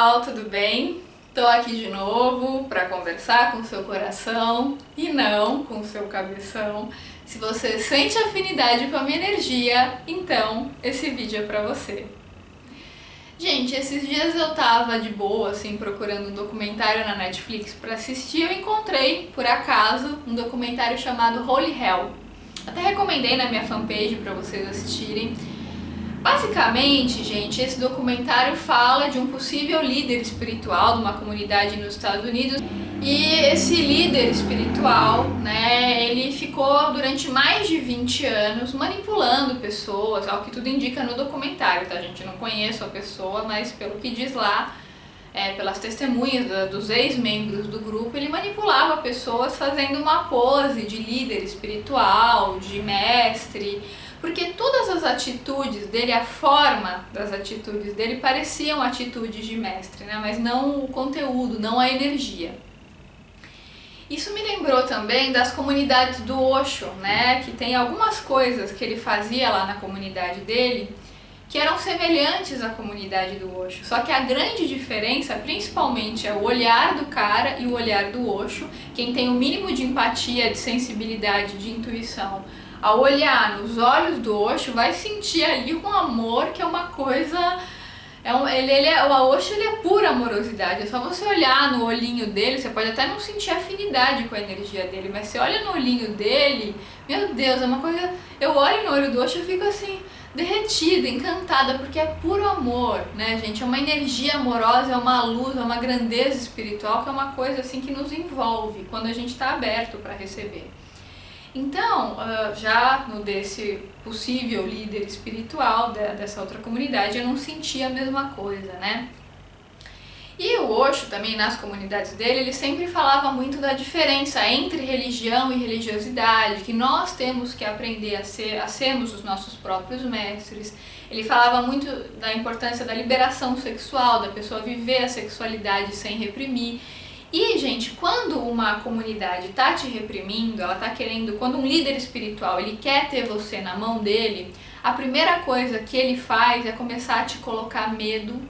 pessoal, tudo bem? Tô aqui de novo para conversar com o seu coração e não com o seu cabeção. Se você sente afinidade com a minha energia, então esse vídeo é para você. Gente, esses dias eu tava de boa, assim, procurando um documentário na Netflix para assistir. Eu encontrei, por acaso, um documentário chamado Holy Hell. Até recomendei na minha fanpage para vocês assistirem. Basicamente, gente, esse documentário fala de um possível líder espiritual de uma comunidade nos Estados Unidos. E esse líder espiritual, né, ele ficou durante mais de 20 anos manipulando pessoas, ao que tudo indica no documentário, tá, gente? Eu não conheço a pessoa, mas pelo que diz lá, pelas testemunhas dos ex-membros do grupo, ele manipulava pessoas fazendo uma pose de líder espiritual, de mestre, porque todas as atitudes dele, a forma das atitudes dele pareciam atitudes de mestre, né? Mas não o conteúdo, não a energia. Isso me lembrou também das comunidades do Osho, né? Que tem algumas coisas que ele fazia lá na comunidade dele que eram semelhantes à comunidade do Osho. Só que a grande diferença, principalmente, é o olhar do cara e o olhar do Osho. Quem tem o mínimo de empatia, de sensibilidade, de intuição, ao olhar nos olhos do Osho, vai sentir ali um amor que é uma coisa... o Osho ele é pura amorosidade, é só você olhar no olhinho dele, você pode até não sentir afinidade com a energia dele, mas você olha no olhinho dele, meu Deus, é uma coisa... Eu olho no olho do Osho e fico assim, derretida, encantada, porque é puro amor, né, gente? É uma energia amorosa, é uma luz, é uma grandeza espiritual, que é uma coisa assim que nos envolve quando a gente está aberto para receber. Então, já no desse possível líder espiritual dessa outra comunidade, eu não sentia a mesma coisa, né? E o Osho também, nas comunidades dele, ele sempre falava muito da diferença entre religião e religiosidade, que nós temos que aprender a sermos os nossos próprios mestres. Ele falava muito da importância da liberação sexual, da pessoa viver a sexualidade sem reprimir. E, gente, quando uma comunidade tá te reprimindo, ela tá querendo, quando um líder espiritual, ele quer ter você na mão dele, a primeira coisa que ele faz é começar a te colocar medo,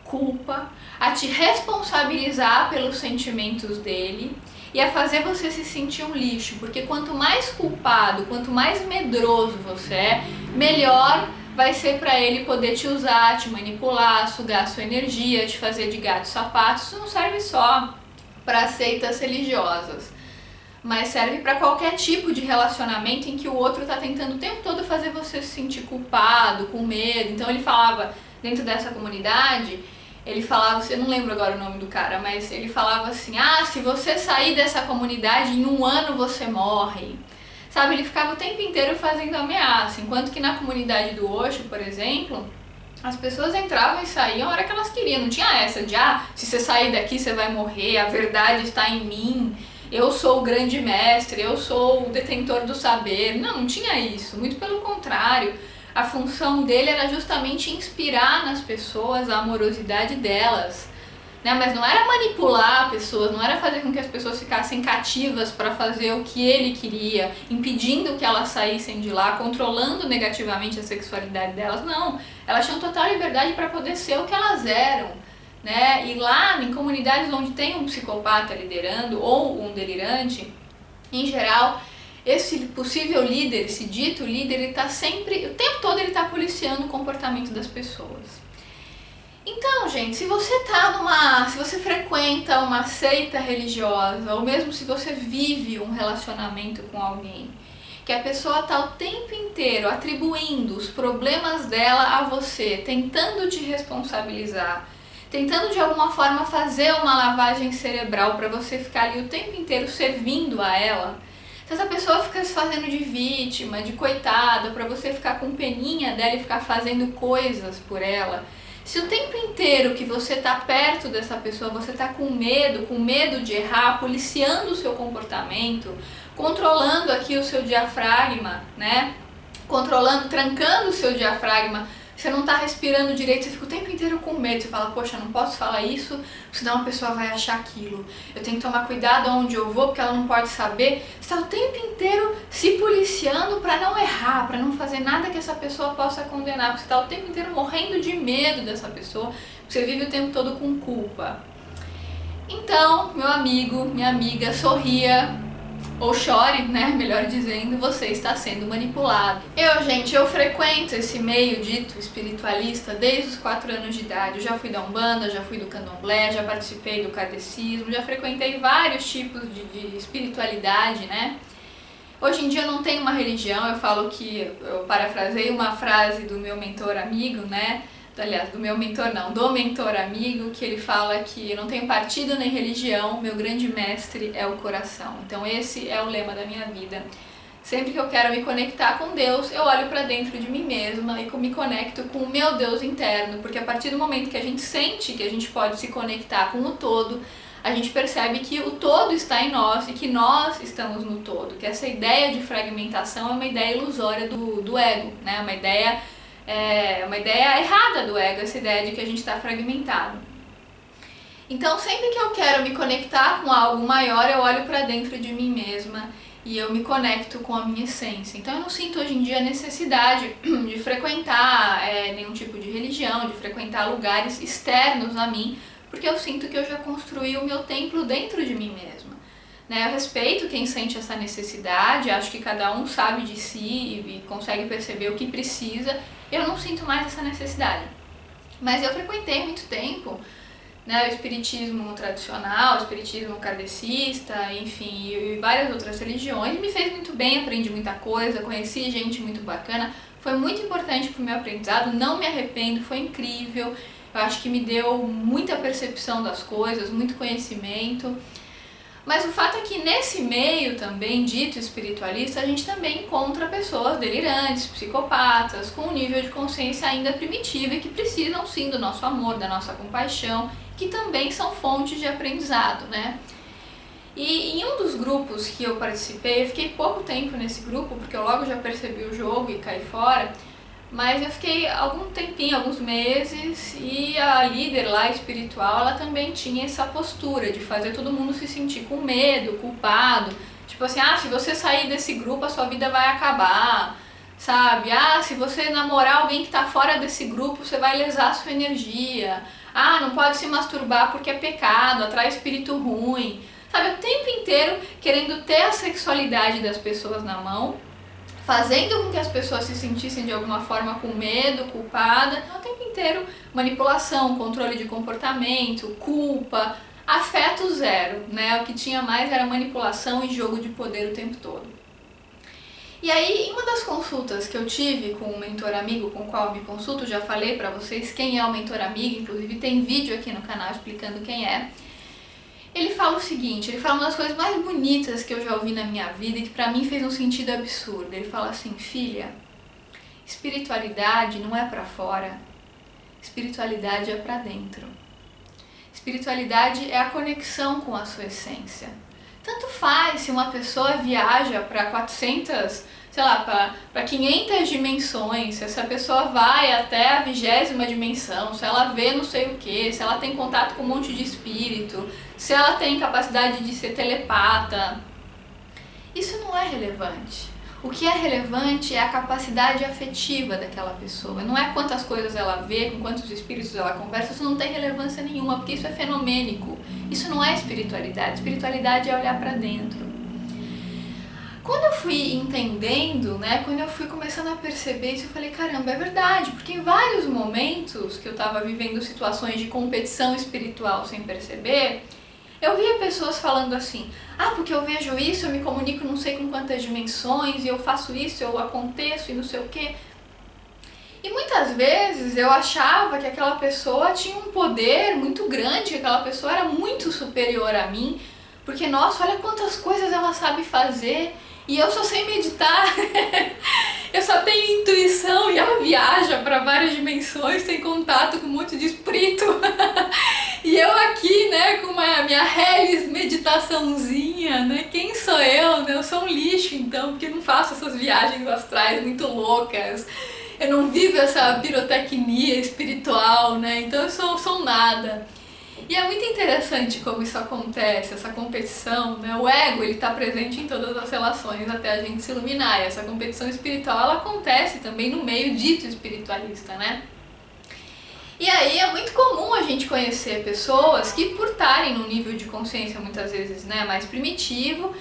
culpa, a te responsabilizar pelos sentimentos dele e a fazer você se sentir um lixo, porque quanto mais culpado, quanto mais medroso você é, melhor vai ser para ele poder te usar, te manipular, sugar a sua energia, te fazer de gato e sapato. Isso não serve só para seitas religiosas, mas serve para qualquer tipo de relacionamento em que o outro está tentando o tempo todo fazer você se sentir culpado, com medo. Então ele falava, dentro dessa comunidade, ele falava, eu não lembro agora o nome do cara, mas ele falava assim, se você sair dessa comunidade, em 1 ano você morre. Sabe, ele ficava o tempo inteiro fazendo ameaça, enquanto que na comunidade do Osho, por exemplo, as pessoas entravam e saíam a hora que elas queriam, não tinha essa de, se você sair daqui você vai morrer, a verdade está em mim, eu sou o grande mestre, eu sou o detentor do saber. Não tinha isso, muito pelo contrário. A função dele era justamente inspirar nas pessoas a amorosidade delas, né? Mas não era manipular pessoas, não era fazer com que as pessoas ficassem cativas para fazer o que ele queria, impedindo que elas saíssem de lá, controlando negativamente a sexualidade delas. Não, elas tinham total liberdade para poder ser o que elas eram, né? E lá em comunidades onde tem um psicopata liderando ou um delirante, em geral, esse possível líder, esse dito líder, ele tá sempre, o tempo todo ele tá policiando o comportamento das pessoas. Então, gente, se você se você frequenta uma seita religiosa, ou mesmo se você vive um relacionamento com alguém, que a pessoa tá o tempo inteiro atribuindo os problemas dela a você, tentando te responsabilizar, tentando de alguma forma fazer uma lavagem cerebral para você ficar ali o tempo inteiro servindo a ela, se essa pessoa fica se fazendo de vítima, de coitada, para você ficar com peninha dela e ficar fazendo coisas por ela, se o tempo inteiro que você tá perto dessa pessoa, você tá com medo de errar, policiando o seu comportamento, controlando aqui o seu diafragma, né? Trancando o seu diafragma, você não tá respirando direito, você fica o tempo inteiro com medo, você fala, poxa, não posso falar isso, senão a pessoa vai achar aquilo, eu tenho que tomar cuidado aonde eu vou, porque ela não pode saber. Você tá o tempo inteiro se policiando para não errar, para não fazer nada que essa pessoa possa condenar, você tá o tempo inteiro morrendo de medo dessa pessoa, Você vive o tempo todo com culpa. Então, meu amigo, minha amiga, sorria ou chore, né, melhor dizendo, você está sendo manipulado. Gente, eu frequento esse meio dito espiritualista desde os 4 anos de idade. Eu já fui da Umbanda, já fui do Candomblé, já participei do Kardecismo, já frequentei vários tipos de espiritualidade, né. Hoje em dia eu não tenho uma religião, eu falo que, eu parafrasei uma frase do meu mentor amigo, né, aliás, do meu mentor não, do mentor amigo, que ele fala que eu não tenho partido nem religião, meu grande mestre é o coração. Então esse é o lema da minha vida. Sempre que eu quero me conectar com Deus, eu olho para dentro de mim mesma e me conecto com o meu Deus interno, porque a partir do momento que a gente sente que a gente pode se conectar com o todo, a gente percebe que o todo está em nós e que nós estamos no todo, que essa ideia de fragmentação é uma ideia ilusória do ego, né? Uma ideia errada do ego, essa ideia de que a gente está fragmentado. Então, sempre que eu quero me conectar com algo maior, eu olho para dentro de mim mesma e eu me conecto com a minha essência. Então, eu não sinto hoje em dia a necessidade de frequentar nenhum tipo de religião, de frequentar lugares externos a mim, porque eu sinto que eu já construí o meu templo dentro de mim mesma. Eu respeito quem sente essa necessidade, acho que cada um sabe de si e consegue perceber o que precisa. Eu não sinto mais essa necessidade. Mas eu frequentei muito tempo, o espiritismo tradicional, o espiritismo kardecista, enfim, e várias outras religiões. Me fez muito bem, aprendi muita coisa, conheci gente muito bacana. Foi muito importante para o meu aprendizado, não me arrependo, foi incrível. Eu acho que me deu muita percepção das coisas, muito conhecimento. Mas o fato é que nesse meio também, dito espiritualista, a gente também encontra pessoas delirantes, psicopatas, com um nível de consciência ainda primitivo e que precisam sim do nosso amor, da nossa compaixão, que também são fontes de aprendizado, né? E em um dos grupos que eu participei, eu fiquei pouco tempo nesse grupo, porque eu logo já percebi o jogo e caí fora, mas eu fiquei algum tempinho, alguns meses, e a líder lá espiritual, ela também tinha essa postura de fazer todo mundo se sentir com medo, culpado. Tipo assim, se você sair desse grupo a sua vida vai acabar, sabe? Se você namorar alguém que tá fora desse grupo, você vai lesar a sua energia. Não pode se masturbar porque é pecado, atrai espírito ruim. Sabe, o tempo inteiro querendo ter a sexualidade das pessoas na mão, fazendo com que as pessoas se sentissem de alguma forma com medo, culpada, o tempo inteiro manipulação, controle de comportamento, culpa, afeto zero, né? O que tinha mais era manipulação e jogo de poder o tempo todo. E aí, em uma das consultas que eu tive com um mentor amigo com o qual eu me consulto, já falei pra vocês quem é o mentor amigo, inclusive tem vídeo aqui no canal explicando quem é. Ele fala o seguinte, ele fala uma das coisas mais bonitas que eu já ouvi na minha vida e que pra mim fez um sentido absurdo. Ele fala assim, filha, espiritualidade não é pra fora, espiritualidade é pra dentro. Espiritualidade é a conexão com a sua essência. Tanto faz se uma pessoa viaja para 400, para 500 dimensões, se essa pessoa vai até a 20ª dimensão, se ela vê não sei o que, se ela tem contato com um monte de espírito, se ela tem capacidade de ser telepata. Isso não é relevante. O que é relevante é a capacidade afetiva daquela pessoa. Não é quantas coisas ela vê, com quantos espíritos ela conversa, isso não tem relevância nenhuma, porque isso é fenomênico. Isso não é espiritualidade. Espiritualidade é olhar para dentro. Quando eu fui entendendo, quando eu fui começando a perceber isso, eu falei, caramba, é verdade, porque em vários momentos que eu estava vivendo situações de competição espiritual sem perceber, eu via pessoas falando assim, porque eu vejo isso, eu me comunico não sei com quantas dimensões, e eu faço isso, eu aconteço e não sei o quê. E muitas vezes eu achava que aquela pessoa tinha um poder muito grande, que aquela pessoa era muito superior a mim, porque, nossa, olha quantas coisas ela sabe fazer, e eu só sei meditar, eu só tenho intuição, e ela viaja para várias dimensões, tem contato com um monte de espírito. E eu aqui, com a minha Hellis meditaçãozinha, quem sou eu? Eu sou um lixo, então, porque eu não faço essas viagens astrais muito loucas. Eu não vivo essa pirotecnia espiritual, então eu sou nada. E é muito interessante como isso acontece, essa competição, O ego, ele está presente em todas as relações até a gente se iluminar. E essa competição espiritual, ela acontece também no meio dito espiritualista, E aí é muito comum a gente conhecer pessoas que, por estarem num nível de consciência muitas vezes, né, mais primitivo,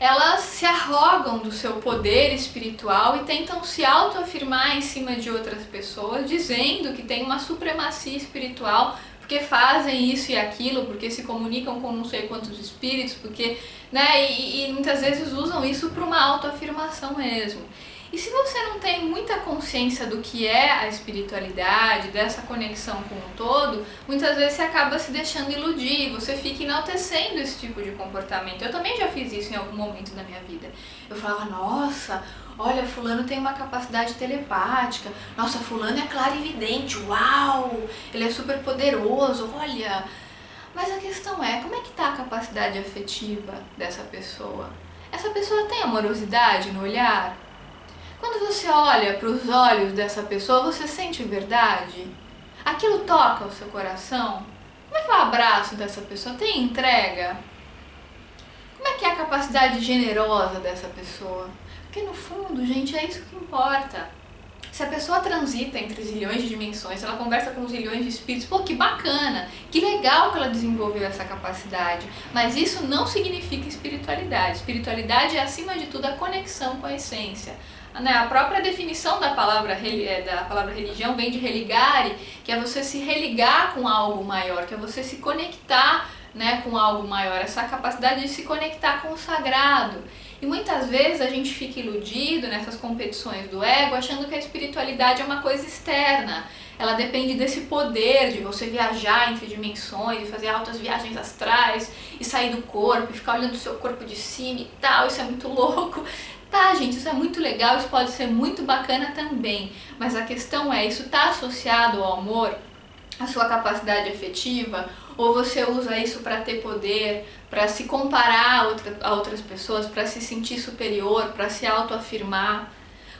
elas se arrogam do seu poder espiritual e tentam se autoafirmar em cima de outras pessoas, dizendo que tem uma supremacia espiritual porque fazem isso e aquilo, porque se comunicam com não sei quantos espíritos, porque, né, e muitas vezes usam isso para uma autoafirmação mesmo. E se você não tem muita consciência do que é a espiritualidade, dessa conexão com o todo, muitas vezes você acaba se deixando iludir, você fica enaltecendo esse tipo de comportamento. Eu também já fiz isso em algum momento da minha vida. Eu falava, nossa, olha, fulano tem uma capacidade telepática, nossa, fulano é clarividente, uau, ele é super poderoso, olha. Mas a questão é, como é que está a capacidade afetiva dessa pessoa? Essa pessoa tem amorosidade no olhar? Quando você olha para os olhos dessa pessoa, você sente verdade? Aquilo toca o seu coração? Como é que é o abraço dessa pessoa? Tem entrega? Como é que é a capacidade generosa dessa pessoa? Porque no fundo, gente, é isso que importa. Se a pessoa transita entre zilhões de dimensões, ela conversa com zilhões de espíritos, pô, que bacana, que legal que ela desenvolveu essa capacidade. Mas isso não significa espiritualidade. Espiritualidade é, acima de tudo, a conexão com a essência. A própria definição da palavra religião vem de religare, que é você se religar com algo maior, que é você se conectar, né, com algo maior, essa capacidade de se conectar com o sagrado. E muitas vezes a gente fica iludido nessas competições do ego, achando que a espiritualidade é uma coisa externa. Ela depende desse poder de você viajar entre dimensões, de fazer altas viagens astrais e sair do corpo, e ficar olhando o seu corpo de cima e tal, isso é muito louco. Tá, gente, isso é muito legal, isso pode ser muito bacana também, mas a questão é, isso está associado ao amor, à sua capacidade afetiva, ou você usa isso para ter poder, para se comparar a outras pessoas, para se sentir superior, para se autoafirmar?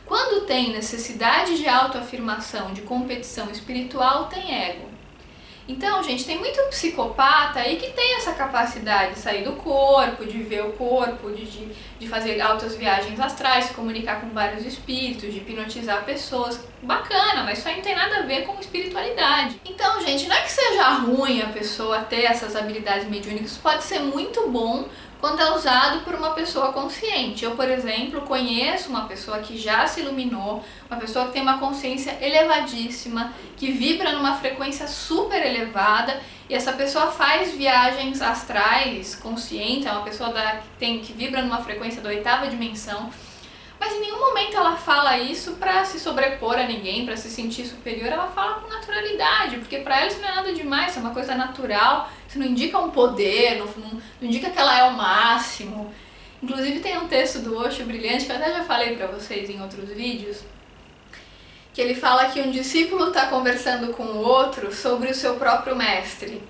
Quando tem necessidade de autoafirmação, de competição espiritual, tem ego. Então, gente, tem muito psicopata aí que tem essa capacidade de sair do corpo, de ver o corpo, de fazer altas viagens astrais, se comunicar com vários espíritos, de hipnotizar pessoas. Bacana, mas isso aí não tem nada a ver com espiritualidade. Então, gente, não é que seja ruim a pessoa ter essas habilidades mediúnicas, isso pode ser muito bom quando é usado por uma pessoa consciente. Eu, por exemplo, conheço uma pessoa que já se iluminou, uma pessoa que tem uma consciência elevadíssima, que vibra numa frequência super elevada, e essa pessoa faz viagens astrais consciente, é uma pessoa que vibra numa frequência da 8ª dimensão, mas em nenhum momento ela fala isso para se sobrepor a ninguém, para se sentir superior, ela fala com naturalidade, porque para ela isso não é nada demais, isso é uma coisa natural, isso não indica um poder, não indica que ela é o máximo. Inclusive tem um texto do Osho brilhante, que eu até já falei para vocês em outros vídeos, que ele fala que um discípulo está conversando com o outro sobre o seu próprio mestre.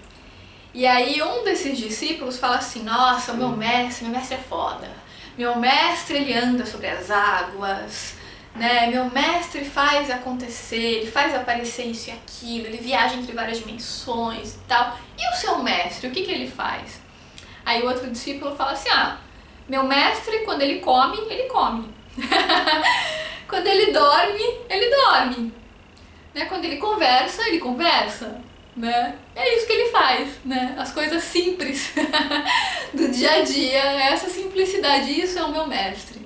E aí um desses discípulos fala assim, nossa, meu mestre é foda. Meu mestre, ele anda sobre as águas, né? Meu mestre faz acontecer, ele faz aparecer isso e aquilo, ele viaja entre várias dimensões e tal. E o seu mestre, o que ele faz? Aí o outro discípulo fala assim, meu mestre, quando ele come, ele come. Quando ele dorme, né? Quando ele conversa, né? É isso que ele faz, né? As coisas simples do dia a dia, essa simplicidade, isso é o meu mestre.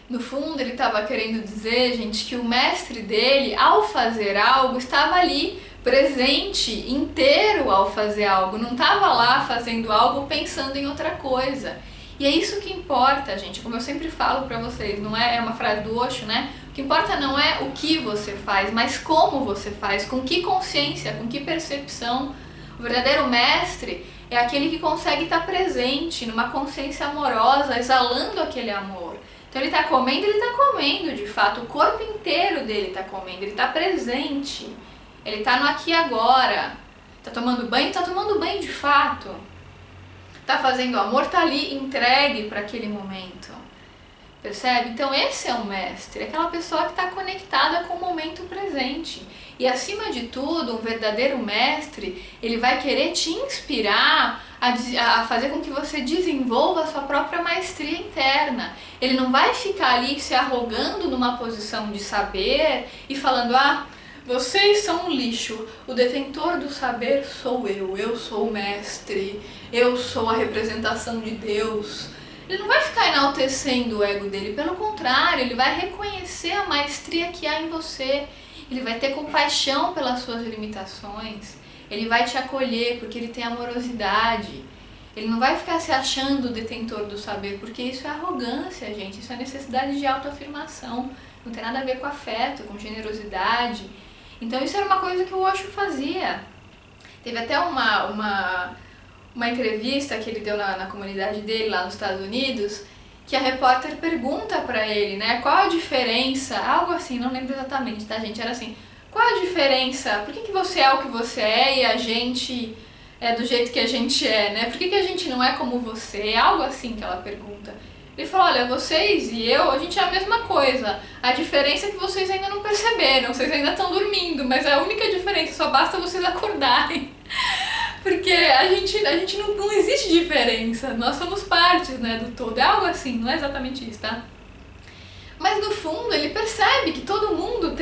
No fundo, ele estava querendo dizer, gente, que o mestre dele, ao fazer algo, estava ali, presente, inteiro ao fazer algo, não estava lá fazendo algo pensando em outra coisa. E é isso que importa, gente, como eu sempre falo pra vocês, não é uma frase do Osho, né? O que importa não é o que você faz, mas como você faz, com que consciência, com que percepção. O verdadeiro mestre é aquele que consegue estar presente numa consciência amorosa, exalando aquele amor. Então ele está comendo de fato, o corpo inteiro dele está comendo, ele está presente, ele está no aqui e agora, está tomando banho de fato. Tá fazendo amor, tá ali entregue para aquele momento, percebe? Então esse é o mestre, aquela pessoa que está conectada com o momento presente. E acima de tudo, um verdadeiro mestre, ele vai querer te inspirar a fazer com que você desenvolva a sua própria maestria interna. Ele não vai ficar ali se arrogando numa posição de saber e falando, vocês são um lixo, o detentor do saber sou eu sou o mestre, eu sou a representação de Deus. Ele não vai ficar enaltecendo o ego dele, pelo contrário, ele vai reconhecer a maestria que há em você, ele vai ter compaixão pelas suas limitações, ele vai te acolher porque ele tem amorosidade, ele não vai ficar se achando o detentor do saber, porque isso é arrogância, gente, isso é necessidade de autoafirmação, não tem nada a ver com afeto, com generosidade. Então isso era uma coisa que o Osho fazia. Teve até uma entrevista que ele deu na comunidade dele lá nos Estados Unidos, que a repórter pergunta pra ele, né, qual a diferença, algo assim, não lembro exatamente, tá gente, era assim, qual a diferença, por que você é o que você é e a gente é do jeito que a gente é, né, por que a gente não é como você, é algo assim que ela pergunta. Ele falou, olha, vocês e eu, a gente é a mesma coisa, a diferença é que vocês ainda não perceberam, vocês ainda estão dormindo, mas é a única diferença, só basta vocês acordarem. Porque a gente não existe diferença, nós somos partes, né, do todo, é algo assim, não é exatamente isso, tá? Mas no fundo ele percebe que todo mundo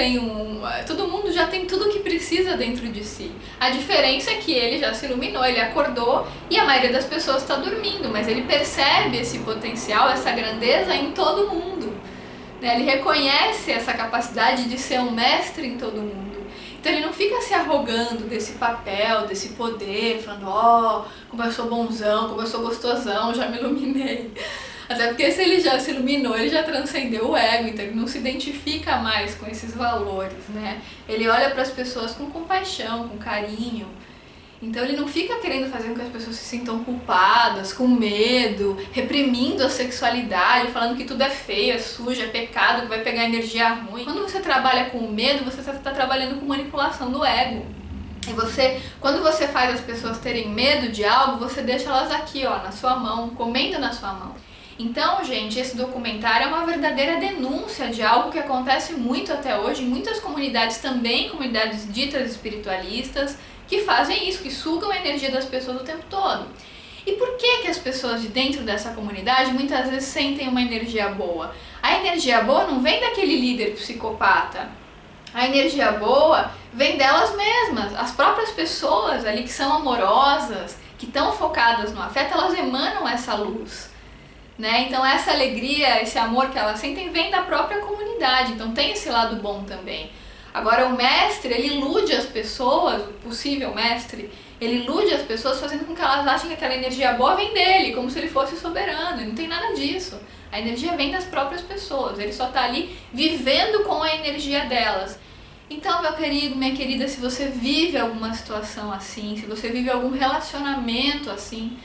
já tem tudo o que precisa dentro de si. A diferença é que ele já se iluminou, ele acordou e a maioria das pessoas está dormindo, mas ele percebe esse potencial, essa grandeza em todo mundo, né? Ele reconhece essa capacidade de ser um mestre em todo mundo. Então ele não fica se arrogando desse papel, desse poder, falando, ó, como eu sou bonzão, como eu sou gostosão, já me iluminei. Até porque se ele já se iluminou, ele já transcendeu o ego, então ele não se identifica mais com esses valores, né? Ele olha para as pessoas com compaixão, com carinho. Então ele não fica querendo fazer com que as pessoas se sintam culpadas, com medo, reprimindo a sexualidade, falando que tudo é feio, é sujo, é pecado, que vai pegar energia ruim. Quando você trabalha com medo, você está trabalhando com manipulação do ego. E quando você faz as pessoas terem medo de algo, você deixa elas aqui, ó, na sua mão, comendo na sua mão. Então, gente, esse documentário é uma verdadeira denúncia de algo que acontece muito até hoje em muitas comunidades também, comunidades ditas espiritualistas, que fazem isso, que sugam a energia das pessoas o tempo todo. E por que as pessoas de dentro dessa comunidade muitas vezes sentem uma energia boa? A energia boa não vem daquele líder psicopata. A energia boa vem delas mesmas. As próprias pessoas ali que são amorosas, que estão focadas no afeto, elas emanam essa luz, né? Então essa alegria, esse amor que elas sentem vem da própria comunidade, então tem esse lado bom também. Agora o mestre, ele ilude as pessoas, o possível mestre, ele ilude as pessoas fazendo com que elas achem que aquela energia boa vem dele, como se ele fosse soberano, e não tem nada disso. A energia vem das próprias pessoas, ele só está ali vivendo com a energia delas. Então, meu querido, minha querida, se você vive alguma situação assim, se você vive algum relacionamento assim,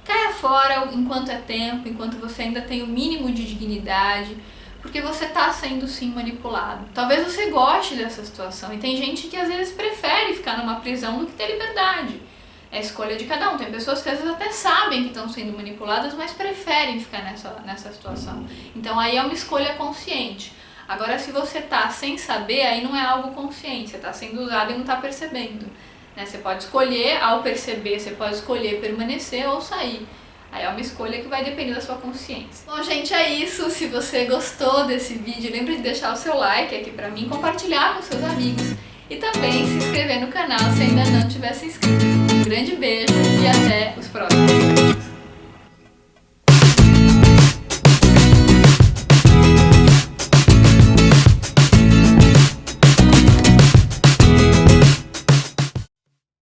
caia fora enquanto é tempo, enquanto você ainda tem o mínimo de dignidade, porque você está sendo sim manipulado. Talvez você goste dessa situação, e tem gente que às vezes prefere ficar numa prisão do que ter liberdade. É a escolha de cada um. Tem pessoas que às vezes até sabem que estão sendo manipuladas, mas preferem ficar nessa situação. Então aí é uma escolha consciente. Agora, se você está sem saber, aí não é algo consciente, você está sendo usado e não está percebendo. Né? Você pode escolher, ao perceber, você pode escolher permanecer ou sair. Aí é uma escolha que vai depender da sua consciência. Bom, gente, é isso. Se você gostou desse vídeo, lembre de deixar o seu like aqui pra mim, compartilhar com seus amigos e também se inscrever no canal se ainda não tiver se inscrito. Um grande beijo e até os próximos vídeos.